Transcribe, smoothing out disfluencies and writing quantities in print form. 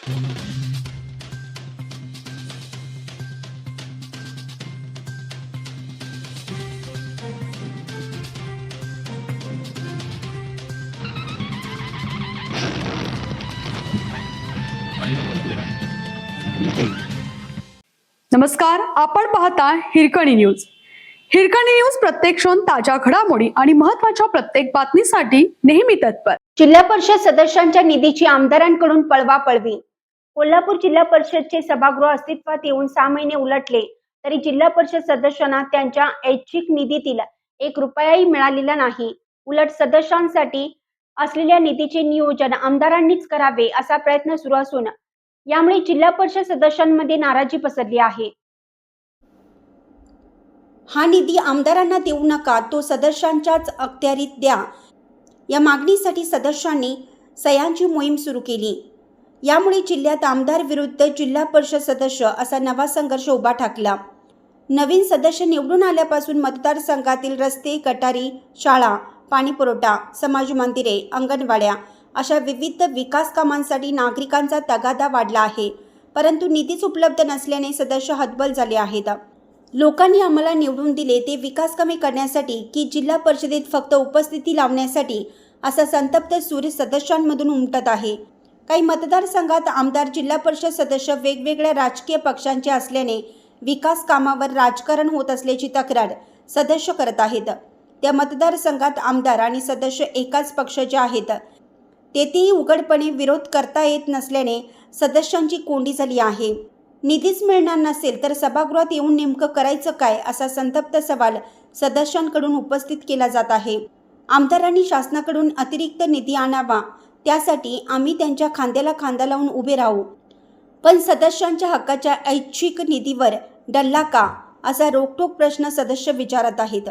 नमस्कार, आपण पाहता हिरकणी न्यूज. हिरकणी न्यूज प्रत्येक क्षण ताज्या घडामोडी आणि महत्त्वाच्या प्रत्येक बातमीसाठी नेहमी तत्पर. जिल्हा परिषद सदस्यांच्या निधीची आमदारांकडून पळवापळवी. कोल्हापूर जिल्हा परिषदचे सभागृह अस्तित्वात येऊन 6 महिने उलटले तरी जिल्हा परिषद सदस्यांना त्यांच्या ऐच्छिक निधीतील 1 रुपयाही मिळालेला नाही. उलट सदस्यांसाठी असलेल्या निधीचे नियोजन आमदारांनीच करावे असा प्रयत्न सुरू असून यामुळे जिल्हा परिषद सदस्यांमध्ये नाराजी पसरली आहे. हा निधी आमदारांना देऊ नका, तो सदस्यांच्याच अखत्यारीत द्या या मागणीसाठी सदस्यांनी सह्यांची मोहीम सुरू केली. यामुळे जिल्ह्यात आमदार विरुद्ध जिल्हा परिषद सदस्य असा नवा संघर्ष उभा ठाकला. नवीन सदस्य निवडून आल्यापासून मतदारसंघातील रस्ते, गटारी, शाळा, पाणीपुरवठा, समाज मंदिरे, अंगणवाड्या अशा विविध विकास कामांसाठी नागरिकांचा तगादा वाढला आहे. परंतु निधीच उपलब्ध नसल्याने सदस्य हतबल झाले आहेत. लोकांनी आम्हाला निवडून दिले ते विकास कामे करण्यासाठी की जिल्हा परिषदेत फक्त उपस्थिती लावण्यासाठी असा संतप्त सूर सदस्यांमधून उमटत आहे. काही मतदारसंघात आमदार, जिल्हा परिषद सदस्य वेगवेगळ्या राजकीय पक्षांचे असल्याने विकास कामावर राजकारण होत असल्याची तक्रार सदस्य करत आहेत. त्या मतदारसंघात आमदार आणि सदस्य एकाच पक्षाचे आहेत. तेथेही उघडपणे विरोध करता येत नसल्याने सदस्यांची कोंडी झाली आहे. निधीच मिळणार नसेल तर सभागृहात येऊन नेमकं करायचं काय असा संतप्त सवाल सदस्यांकडून उपस्थित केला जात आहे. आमदारांनी शासनाकडून अतिरिक्त निधी आणावा, त्यासाठी आम्ही त्यांच्या खांद्याला खांदा लावून उभे राहू, पण सदस्यांच्या हक्काच्या ऐच्छिक निधीवर डल्ला का असा रोखठोक प्रश्न सदस्य विचारत आहेत.